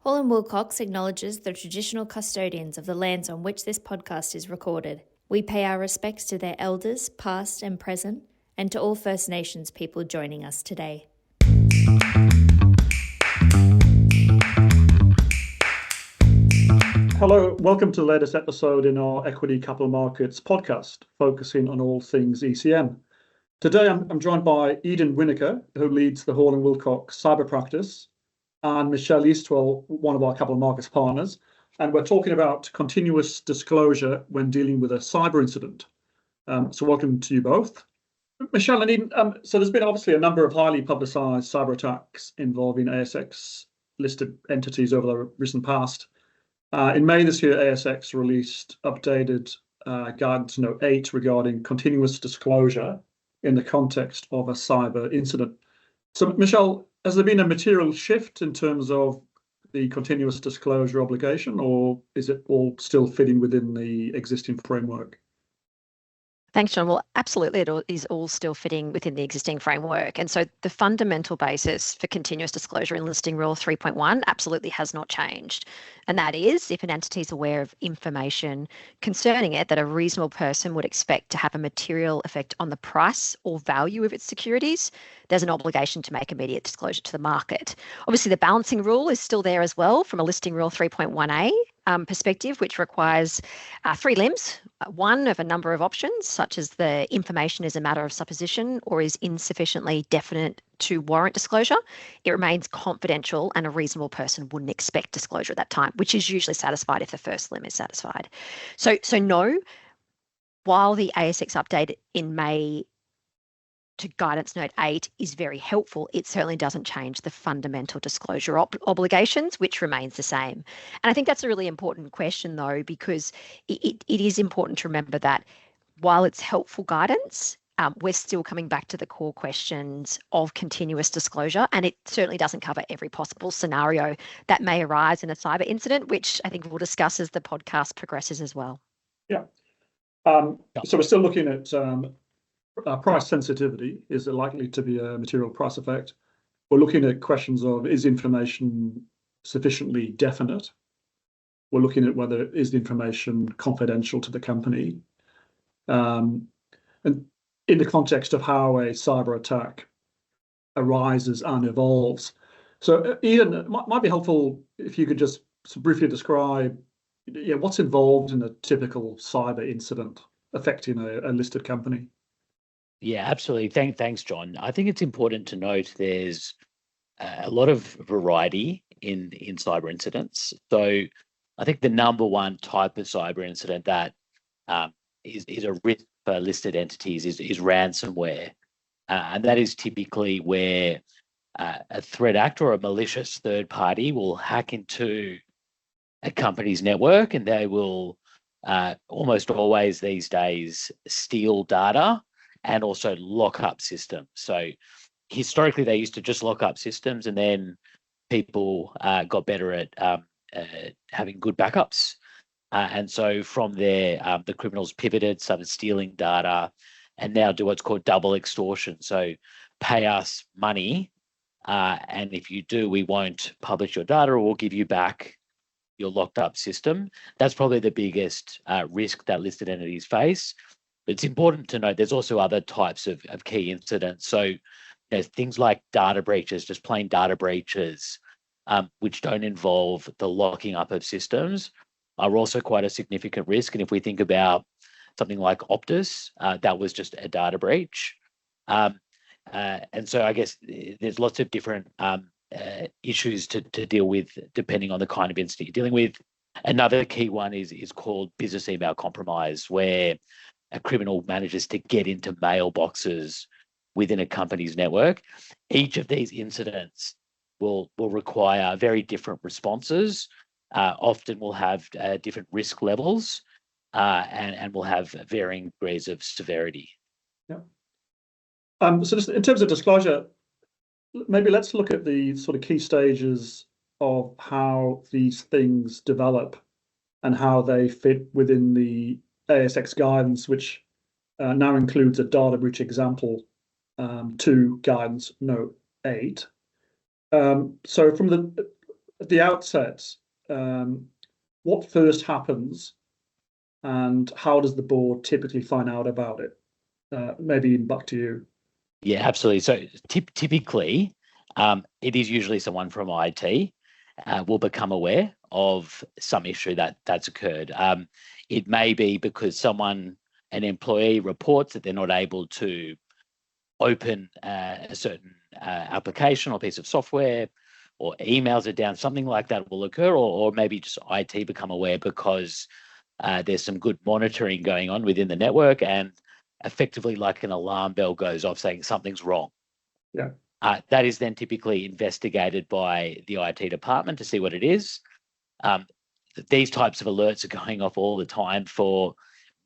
Hall & Wilcox acknowledges the traditional custodians of the lands on which this podcast is recorded. We pay our respects to their elders, past and present, and to all First Nations people joining us today. Hello, welcome to the latest episode in our Equity Capital Markets podcast, focusing on all things ECM. Today I'm joined by Eden Winokur, who leads the Hall & Wilcox cyber practice, and Michelle Eastwell, one of our capital markets partners, and we're talking about continuous disclosure when dealing with a cyber incident. So welcome to you both. Michelle and Eden, so there's been obviously a number of highly publicised cyber attacks involving ASX-listed entities over the recent past. In May this year, ASX released updated guidance note 8 regarding continuous disclosure in the context of a cyber incident. So, Michelle, has there been a material shift in terms of the continuous disclosure obligation, or is it all still fitting within the existing framework? Thanks, John. Well, absolutely, it is all still fitting within the existing framework. And so the fundamental basis for continuous disclosure in Listing Rule 3.1 absolutely has not changed. And that is, if an entity is aware of information concerning it that a reasonable person would expect to have a material effect on the price or value of its securities, there's an obligation to make immediate disclosure to the market. Obviously, the balancing rule is still there as well from a Listing Rule 3.1a. Perspective, which requires three limbs, one of a number of options, such as the information is a matter of supposition or is insufficiently definite to warrant disclosure. It remains confidential and a reasonable person wouldn't expect disclosure at that time, which is usually satisfied if the first limb is satisfied. So no, while the ASX update in May to guidance note 8 is very helpful, it certainly doesn't change the fundamental disclosure obligations, which remains the same. And I think that's a really important question, though, because it is important to remember that while it's helpful guidance, we're still coming back to the core questions of continuous disclosure, and it certainly doesn't cover every possible scenario that may arise in a cyber incident, which I think we'll discuss as the podcast progresses as well. Yeah. So we're still looking at price sensitivity. Is it likely to be a material price effect? We're looking at questions of, is information sufficiently definite? We're looking at whether is the information confidential to the company? And in the context of how a cyber attack arises and evolves. So Ian, it might be helpful if you could just briefly describe what's involved in a typical cyber incident affecting a listed company. Yeah, absolutely. Thanks, John. I think it's important to note there's a lot of variety in cyber incidents. So I think the number one type of cyber incident that is a risk for listed entities is ransomware. And that is typically where a threat actor or a malicious third party will hack into a company's network, and they will almost always these days steal data and also lock up systems. So historically, they used to just lock up systems, and then people got better at having good backups. And so from there, the criminals pivoted, started stealing data, and now do what's called double extortion. So pay us money, and if you do, we won't publish your data, or we'll give you back your locked up system. That's probably the biggest risk that listed entities face. It's important to note there's also other types of key incidents. So there's things like data breaches, just plain data breaches, which don't involve the locking up of systems, are also quite a significant risk. And if we think about something like Optus, that was just a data breach. And so I guess there's lots of different issues to deal with depending on the kind of incident you're dealing with. Another key one is called business email compromise, where a criminal manages to get into mailboxes within a company's network. Each of these incidents will require very different responses, often will have different risk levels, and will have varying degrees of severity. Yeah. So just in terms of disclosure, maybe let's look at the sort of key stages of how these things develop and how they fit within the ASX guidance, which now includes a data breach example to guidance note 8. So from at the outset, what first happens and how does the board typically find out about it? Maybe back to you. Yeah, absolutely. So typically, it is usually someone from IT will become aware of some issue that's occurred. It may be because an employee reports that they're not able to open a certain application or piece of software, or emails are down, something like that will occur, or maybe just IT become aware because there's some good monitoring going on within the network, and effectively like an alarm bell goes off saying something's wrong. Yeah. That is then typically investigated by the IT department to see what it is. These types of alerts are going off all the time for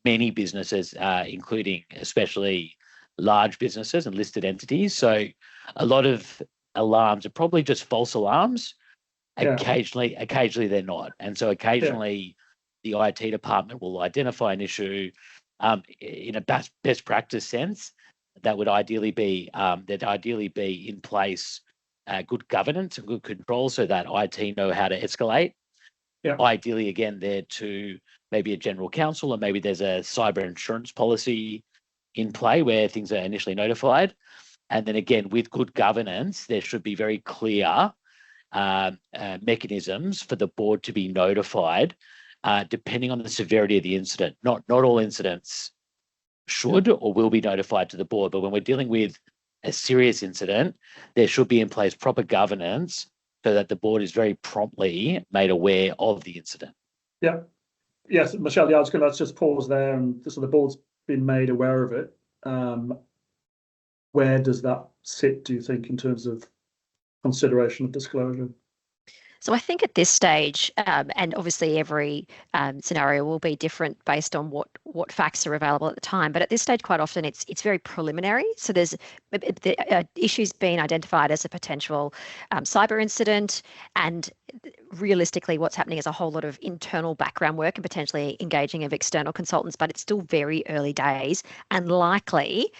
many businesses, including especially large businesses and listed entities. So a lot of alarms are probably just false alarms. Yeah. Occasionally they're not. And so occasionally the IT department will identify an issue in a best practice sense that would ideally be in place good governance and good control so that IT know how to escalate. Yeah. Ideally, again, there to maybe a general counsel, or maybe there's a cyber insurance policy in play where things are initially notified. And then again, with good governance, there should be very clear mechanisms for the board to be notified depending on the severity of the incident. Not all incidents should or will be notified to the board, but when we're dealing with a serious incident, there should be in place proper governance so that the board is very promptly made aware of the incident. Yeah. Yes, Michelle, let's just pause there. And so the board's been made aware of it. Where does that sit, do you think, in terms of consideration of disclosure? So I think at this stage, and obviously every scenario will be different based on what facts are available at the time. But at this stage, quite often it's very preliminary. So there's the issues being identified as a potential cyber incident, and realistically, what's happening is a whole lot of internal background work and potentially engaging of external consultants. But it's still very early days, and likely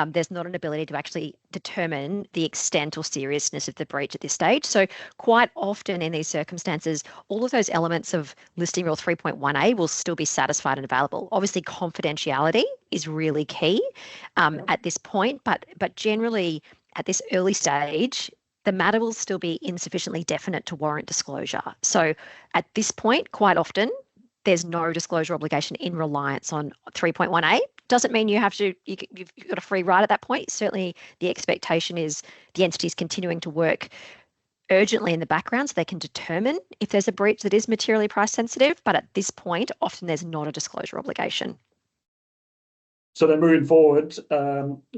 there's not an ability to actually determine the extent or seriousness of the breach at this stage. So quite often in these circumstances, all of those elements of Listing Rule 3.1A will still be satisfied and available. Obviously, confidentiality is really key at this point, but generally at this early stage, the matter will still be insufficiently definite to warrant disclosure. So at this point, quite often, there's no disclosure obligation in reliance on 3.1A. Doesn't mean you've got a free ride at that point. Certainly the expectation is the entity is continuing to work urgently in the background so they can determine if there's a breach that is materially price sensitive. But at this point, often there's not a disclosure obligation. So then moving forward,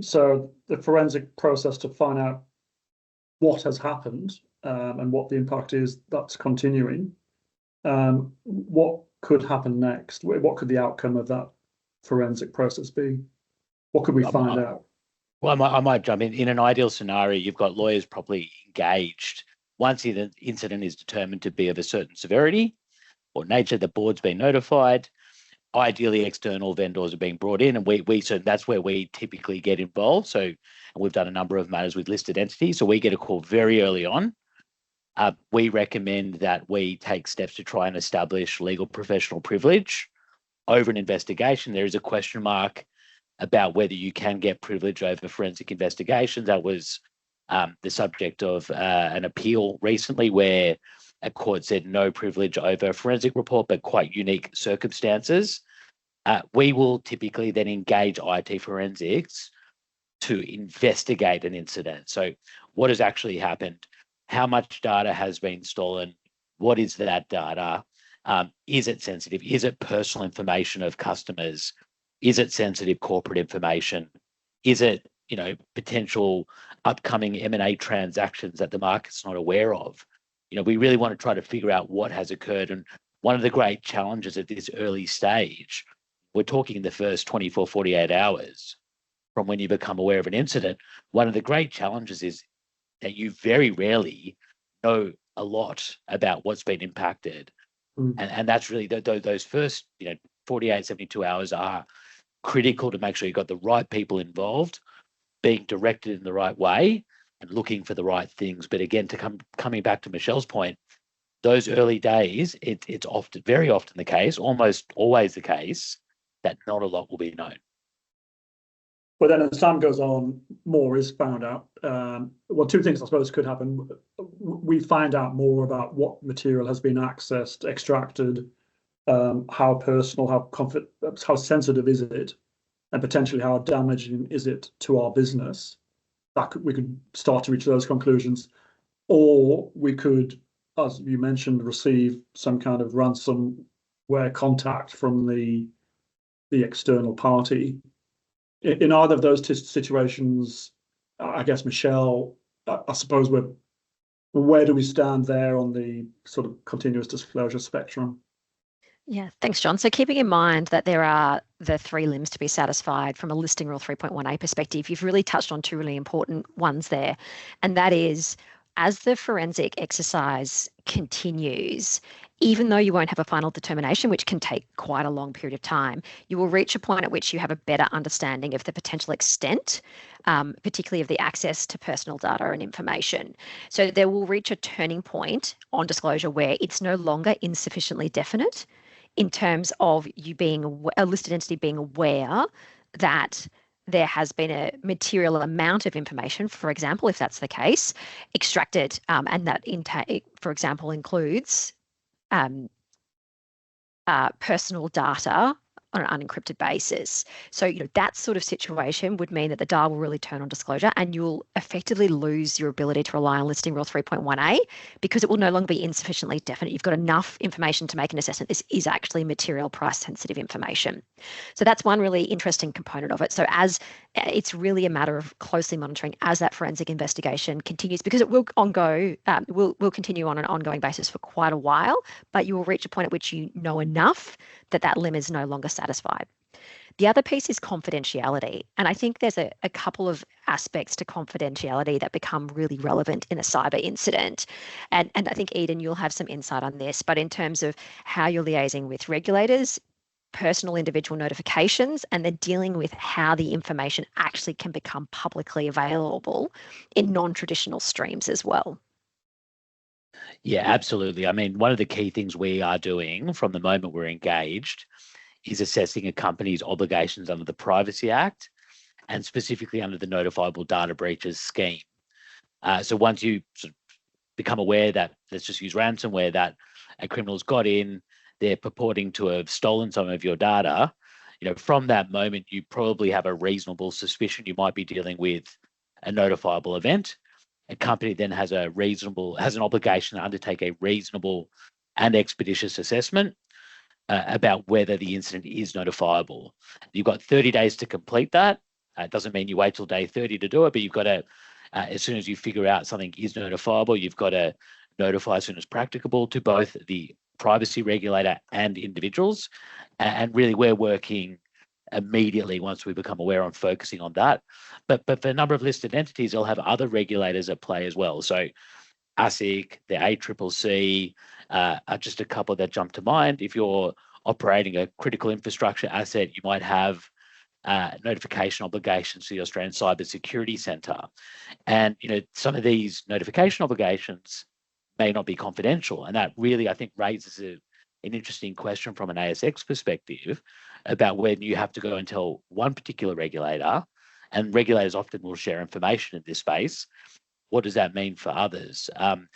so the forensic process to find out what has happened and what the impact is, that's continuing. What could happen next? What could the outcome of that forensic process be? What could we find out? Well, I might jump in. In an ideal scenario, you've got lawyers properly engaged. Once the incident is determined to be of a certain severity or nature, the board's been notified. Ideally, external vendors are being brought in, and so that's where we typically get involved. So, and we've done a number of matters with listed entities, so we get a call very early on. We recommend that we take steps to try and establish legal professional privilege over an investigation. There is a question mark about whether you can get privilege over forensic investigations. That was the subject of an appeal recently where a court said no privilege over a forensic report, but quite unique circumstances. We will typically then engage IT forensics to investigate an incident. So what has actually happened? How much data has been stolen? What is that data? Is it sensitive? Is it personal information of customers? Is it sensitive corporate information? Is it, potential upcoming M&A transactions that the market's not aware of? We really want to try to figure out what has occurred. And one of the great challenges at this early stage, we're talking the first 24, 48 hours from when you become aware of an incident. One of the great challenges is that you very rarely know a lot about what's been impacted. And that's really those first 48, 72 hours are critical to make sure you've got the right people involved, being directed in the right way and looking for the right things. But again, coming back to Michelle's point, those early days, it's often, very often the case, almost always the case, that not a lot will be known. But then as time goes on, more is found out. Well, two things I suppose could happen. We find out more about what material has been accessed, extracted, how personal, how sensitive is it, and potentially how damaging is it to our business. We could start to reach those conclusions, or we could, as you mentioned, receive some kind of ransomware contact from the external party. In either of those situations, I guess, Michelle, I suppose where do we stand there on the sort of continuous disclosure spectrum? Yeah, thanks, John. So keeping in mind that there are the three limbs to be satisfied from a listing rule 3.1a perspective, you've really touched on two really important ones there. And that is, as the forensic exercise continues, even though you won't have a final determination, which can take quite a long period of time, you will reach a point at which you have a better understanding of the potential extent, particularly of the access to personal data and information. So there will reach a turning point on disclosure where it's no longer insufficiently definite in terms of you being a listed entity being aware that there has been a material amount of information, for example, if that's the case, extracted, and that, for example, includes personal data on an unencrypted basis. So, that sort of situation would mean that the dial will really turn on disclosure, and you'll effectively lose your ability to rely on listing rule 3.1a because it will no longer be insufficiently definite. You've got enough information to make an assessment. This is actually material price sensitive information. So that's one really interesting component of it. So as it's really a matter of closely monitoring as that forensic investigation continues, because it will will continue on an ongoing basis for quite a while, but you will reach a point at which you know enough that that limb is no longer satisfied. The other piece is confidentiality. And I think there's a couple of aspects to confidentiality that become really relevant in a cyber incident. And I think, Eden, you'll have some insight on this, but in terms of how you're liaising with regulators, personal individual notifications, and then dealing with how the information actually can become publicly available in non-traditional streams as well. Yeah, absolutely. I mean, one of the key things we are doing from the moment we're engaged is assessing a company's obligations under the Privacy Act and specifically under the Notifiable Data Breaches scheme. So once you sort of become aware that, let's just use ransomware, that a criminal's got in, they're purporting to have stolen some of your data, from that moment, you probably have a reasonable suspicion you might be dealing with a notifiable event. A company then has an obligation to undertake a reasonable and expeditious assessment about whether the incident is notifiable. You've got 30 days to complete that. It doesn't mean you wait till day 30 to do it, but you've got to, as soon as you figure out something is notifiable, you've got to notify as soon as practicable to both the privacy regulator and individuals. And really, we're working immediately once we become aware on focusing on that. But for a number of listed entities, they'll have other regulators at play as well. So ASIC, the ACCC, are just a couple that jump to mind. If you're operating a critical infrastructure asset, you might have notification obligations to the Australian Cybersecurity Centre. And some of these notification obligations may not be confidential. And that really, I think, raises an interesting question from an ASX perspective about when you have to go and tell one particular regulator, and regulators often will share information in this space. What does that mean for others? And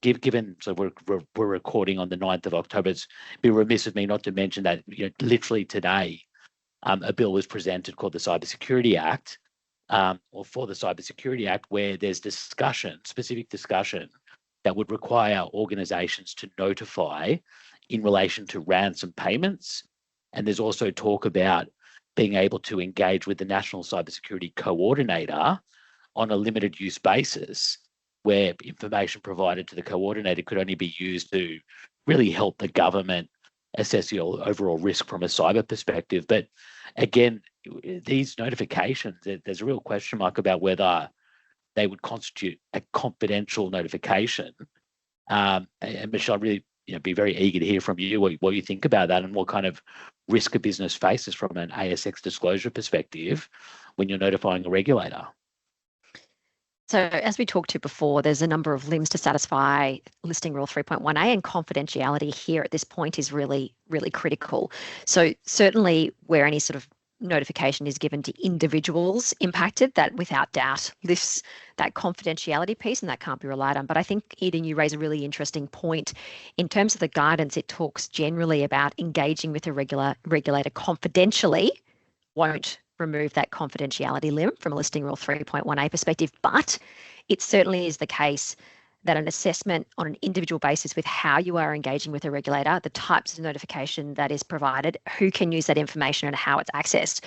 given, so we're recording on the 9th of October, it'd be remiss of me not to mention that literally today, a bill was presented called the Cybersecurity Act, or for the Cybersecurity Act, where there's specific discussion that would require organisations to notify in relation to ransom payments. And there's also talk about being able to engage with the National Cybersecurity Coordinator on a limited use basis, where information provided to the coordinator could only be used to really help the government assess the overall risk from a cyber perspective. But again, these notifications, there's a real question mark about whether they would constitute a confidential notification. And Michelle, really be very eager to hear from you what you think about that and what kind of risk a business faces from an ASX disclosure perspective when you're notifying a regulator. So as we talked to before, there's a number of limbs to satisfy listing rule 3.1a, and confidentiality here at this point is really, really critical. So certainly where any sort of notification is given to individuals impacted, that without doubt lifts that confidentiality piece, and that can't be relied on. But I think, Eden, you raise a really interesting point. In terms of the guidance, it talks generally about engaging with a regulator confidentially won't remove that confidentiality limb from a listing rule 3.1a perspective, but it certainly is the case that an assessment on an individual basis with how you are engaging with a regulator, the types of notification that is provided, who can use that information and how it's accessed,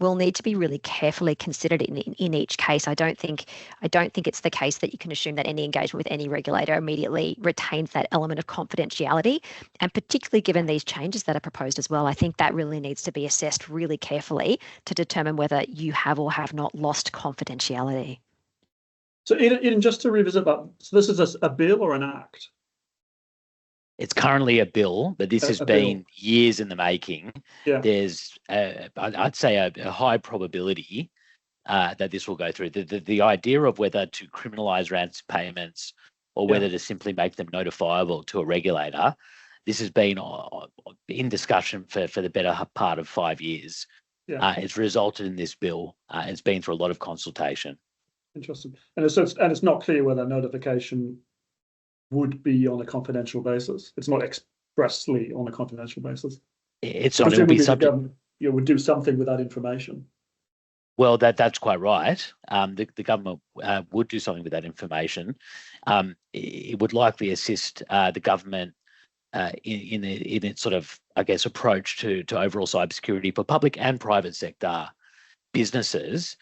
will need to be really carefully considered in each case. I don't think it's the case that you can assume that any engagement with any regulator immediately retains that element of confidentiality. And particularly given these changes that are proposed as well, I think that really needs to be assessed really carefully to determine whether you have or have not lost confidentiality. So Eden, just to revisit that, so this is a bill or an act? It's currently a bill, but this has been years in the making. Yeah. There's, I'd say, a high probability that this will go through. The idea of whether to criminalise ransom payments or whether to simply make them notifiable to a regulator, this has been in discussion for the better part of 5 years. Yeah. It's resulted in this bill. It's been through a lot of consultation. Interesting. And it's not clear whether notification would be on a confidential basis. It's not expressly on a confidential basis. It's not. It will be subject. You would do something with that information. Well, that's quite right. The government would do something with that information. It would likely assist the government in its sort of, I guess, approach to overall cybersecurity for public and private sector businesses.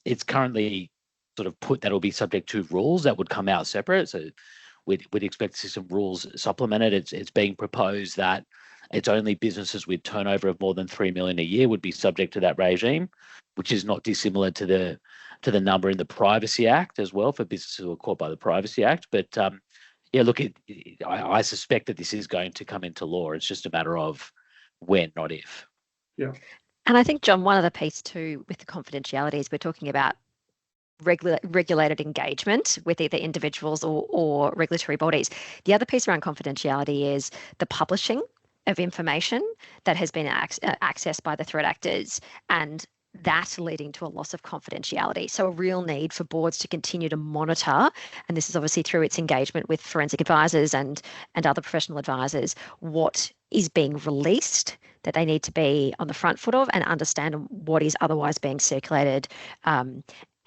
It's currently sort of put that will be subject to rules that would come out separate. So we'd expect to see some rules supplemented. It's being proposed that it's only businesses with turnover of more than 3 million a year would be subject to that regime, which is not dissimilar to the number in the Privacy Act as well for businesses who are caught by the Privacy Act. But yeah, look, I suspect that this is going to come into law. It's just a matter of when, not if. Yeah. And I think, John, one other piece too with the confidentiality is we're talking about regulated engagement with either individuals or regulatory bodies. The other piece around confidentiality is the publishing of information that has been accessed by the threat actors, and that leading to a loss of confidentiality. So a real need for boards to continue to monitor, and this is obviously through its engagement with forensic advisors and other professional advisors, what is being released, that they need to be on the front foot of and understand what is otherwise being circulated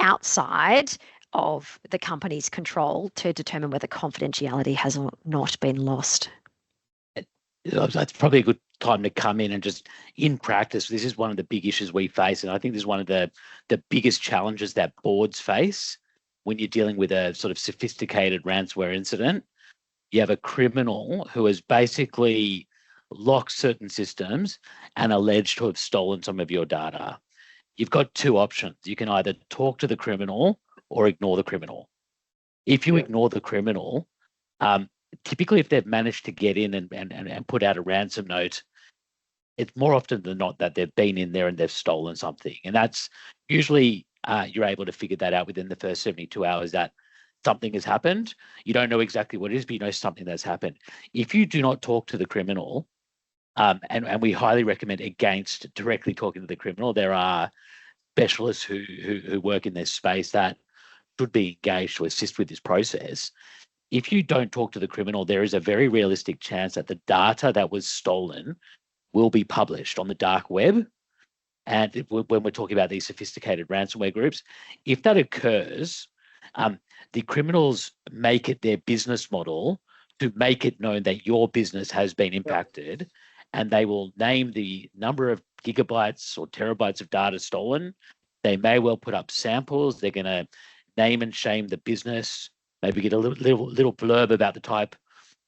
outside of the company's control to determine whether confidentiality has or not been lost. That's probably a good time to come in and just in practice, this is one of the big issues we face. And I think this is one of the biggest challenges that boards face when you're dealing with a sort of sophisticated ransomware incident. You have a criminal who has basically locked certain systems and alleged to have stolen some of your data. You've got two options. You can either talk to the criminal or ignore the criminal. If you ignore the criminal, typically if they've managed to get in and put out a ransom note, it's more often than not that they've been in there and they've stolen something. And that's usually you're able to figure that out within the first 72 hours that something has happened. You don't know exactly what it is, but you know something that's happened. If you do not talk to the criminal, and we highly recommend against directly talking to the criminal, there are specialists who work in this space that should be engaged to assist with this process. If you don't talk to the criminal, there is a very realistic chance that the data that was stolen will be published on the dark web. And when we're talking about these sophisticated ransomware groups, if that occurs, the criminals make it their business model to make it known that your business has been impacted, and they will name the number of gigabytes or terabytes of data stolen. They may well put up samples. They're going to name and shame the business, maybe get a little blurb about the type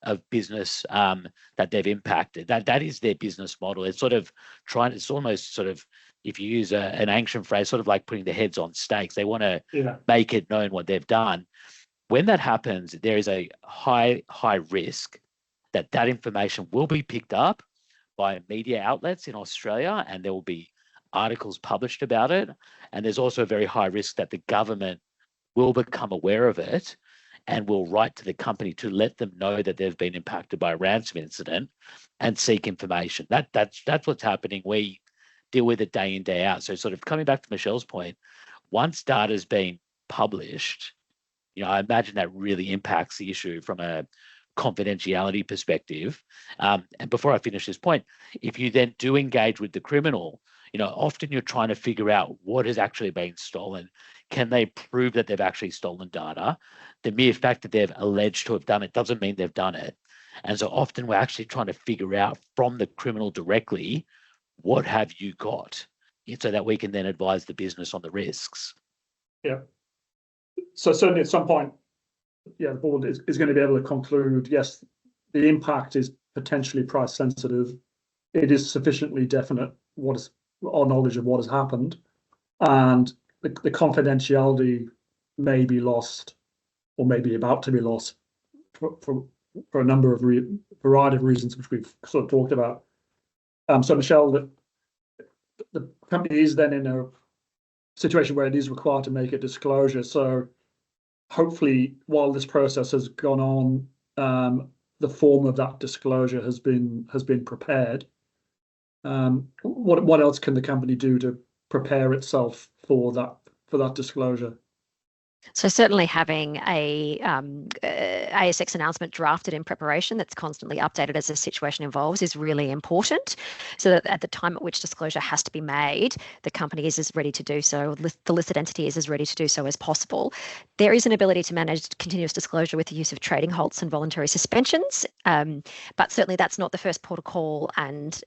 of business that they've impacted. That is their business model. It's sort of it's almost sort of, if you use an ancient phrase, sort of like putting the heads on stakes. They want to make it known what they've done. When that happens, there is a high risk that information will be picked up by media outlets in Australia, and there will be articles published about it. And there's also a very high risk that the government will become aware of it and will write to the company to let them know that they've been impacted by a ransom incident and seek information. That's what's happening. We deal with it day in, day out. So sort of coming back to Michelle's point, once data's been published, I imagine that really impacts the issue from a confidentiality perspective. And before I finish this point, if you then do engage with the criminal, often you're trying to figure out what has actually been stolen. Can they prove that they've actually stolen data? The mere fact that they've alleged to have done it doesn't mean they've done it. And so often we're actually trying to figure out from the criminal directly, what have you got? So that we can then advise the business on the risks. Yeah. So certainly at some point, the board is going to be able to conclude, yes, the impact is potentially price sensitive. It is sufficiently definite what is our knowledge of what has happened, and the confidentiality may be lost or may be about to be lost for a number of variety of reasons, which we've sort of talked about. So Michelle, the company is then in a situation where it is required to make a disclosure. So hopefully, while this process has gone on, the form of that disclosure has been prepared. What else can the company do to prepare itself for that disclosure? So certainly having a ASX announcement drafted in preparation that's constantly updated as the situation evolves is really important, so that at the time at which disclosure has to be made, the company is as ready to do so, the listed entity is as ready to do so as possible. There is an ability to manage continuous disclosure with the use of trading halts and voluntary suspensions, but certainly that's not the first port of call, and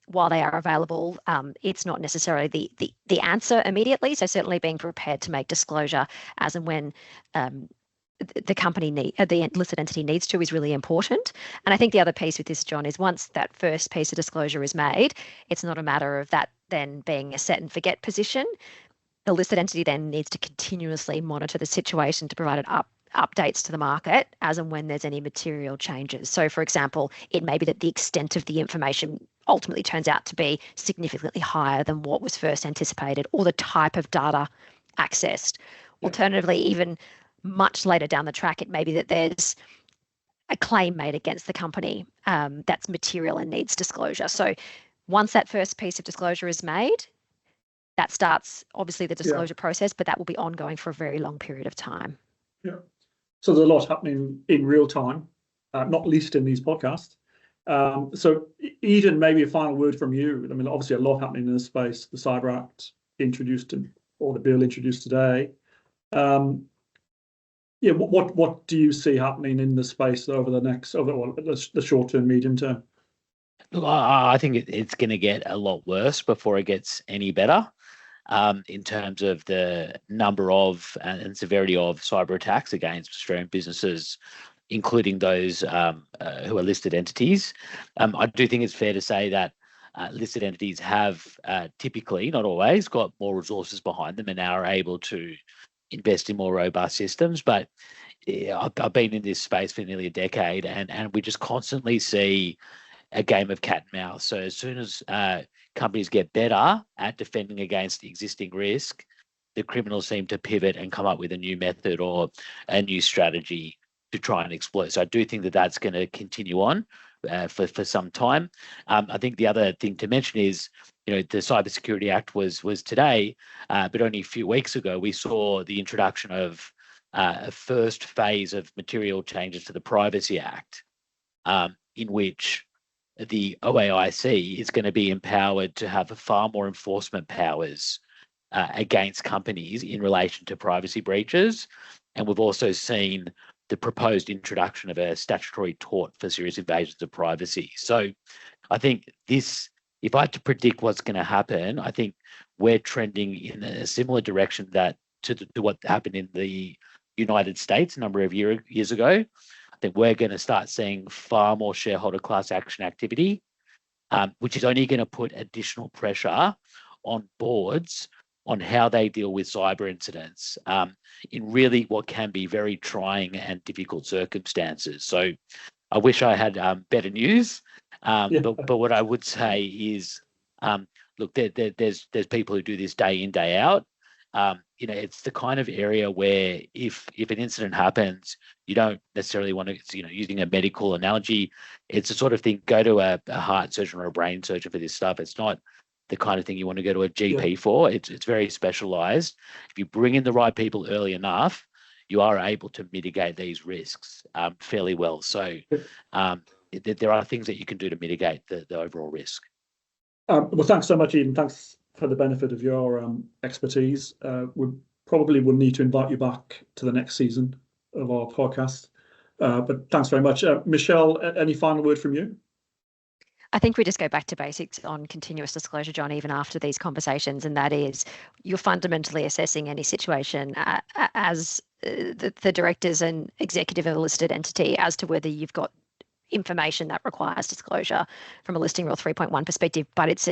while they are available, it's not necessarily the answer immediately. So certainly being prepared to make disclosure as and when the listed entity needs to is really important. And I think the other piece with this, John, is once that first piece of disclosure is made, it's not a matter of that then being a set and forget position. The listed entity then needs to continuously monitor the situation to provide updates to the market as and when there's any material changes. So, for example, it may be that the extent of the information ultimately turns out to be significantly higher than what was first anticipated, or the type of data accessed. Alternatively, even much later down the track, it may be that there's a claim made against the company that's material and needs disclosure. So once that first piece of disclosure is made, that starts obviously the disclosure process, but that will be ongoing for a very long period of time. Yeah. So there's a lot happening in real time, not least in these podcasts. So Eden, maybe a final word from you. I mean, obviously a lot happening in this space. The Cyber Act or the bill introduced today. What do you see happening in the space over the short term, medium term? Look, I think it's going to get a lot worse before it gets any better, in terms of the number of and severity of cyber attacks against Australian businesses, including those who are listed entities. I do think it's fair to say that listed entities have typically, not always, got more resources behind them and now are able to invest in more robust systems. But I've been in this space for nearly a decade, and we just constantly see a game of cat and mouse. So as soon as companies get better at defending against the existing risk, the criminals seem to pivot and come up with a new method or a new strategy to try and exploit. So I do think that that's going to continue on for some time. I think the other thing to mention is, the Cybersecurity Act was today, but only a few weeks ago we saw the introduction of a first phase of material changes to the Privacy Act, in which the OAIC is going to be empowered to have far more enforcement powers against companies in relation to privacy breaches. And we've also seen the proposed introduction of a statutory tort for serious invasions of privacy. So I think if I had to predict what's going to happen, I think we're trending in a similar direction to what happened in the United States a number of years ago. I think we're going to start seeing far more shareholder class action activity, which is only going to put additional pressure on boards on how they deal with cyber incidents in really what can be very trying and difficult circumstances. So I wish I had better news, but what I would say is, look, there's people who do this day in, day out. it's the kind of area where if an incident happens, you don't necessarily want to, using a medical analogy, it's the sort of thing, go to a heart surgeon or a brain surgeon for this stuff. It's not the kind of thing you want to go to a GP for. It's very specialized. If you bring in the right people early enough, you are able to mitigate these risks fairly well. So there are things that you can do to mitigate the overall risk. Well, thanks so much, Eden. Thanks for the benefit of your expertise. We probably will need to invite you back to the next season of our podcast. But thanks very much. Michelle, any final word from you? I think we just go back to basics on continuous disclosure, John, even after these conversations, and that is you're fundamentally assessing any situation as the directors and executive of a listed entity as to whether you've got information that requires disclosure from a listing rule 3.1 perspective, but it's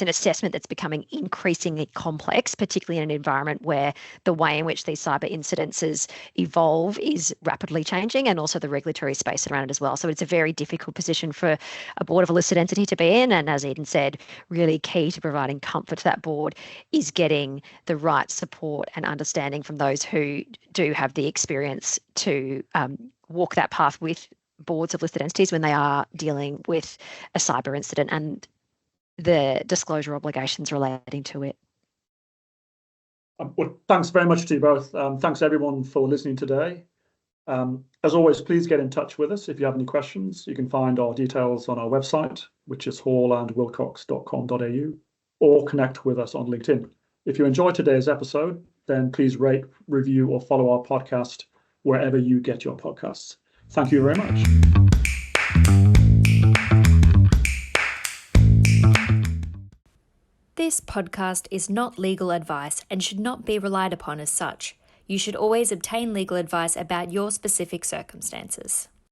an assessment that's becoming increasingly complex, particularly in an environment where the way in which these cyber incidences evolve is rapidly changing, and also the regulatory space around it as well. So it's a very difficult position for a board of a listed entity to be in. And as Eden said, really key to providing comfort to that board is getting the right support and understanding from those who do have the experience to walk that path with boards of listed entities when they are dealing with a cyber incident and the disclosure obligations relating to it. Well, thanks very much to you both. Thanks everyone for listening today. As always, please get in touch with us if you have any questions. You can find our details on our website, which is hallandwilcox.com.au, or connect with us on LinkedIn. If you enjoyed today's episode, then please rate, review, or follow our podcast wherever you get your podcasts. Thank you very much. This podcast is not legal advice and should not be relied upon as such. You should always obtain legal advice about your specific circumstances.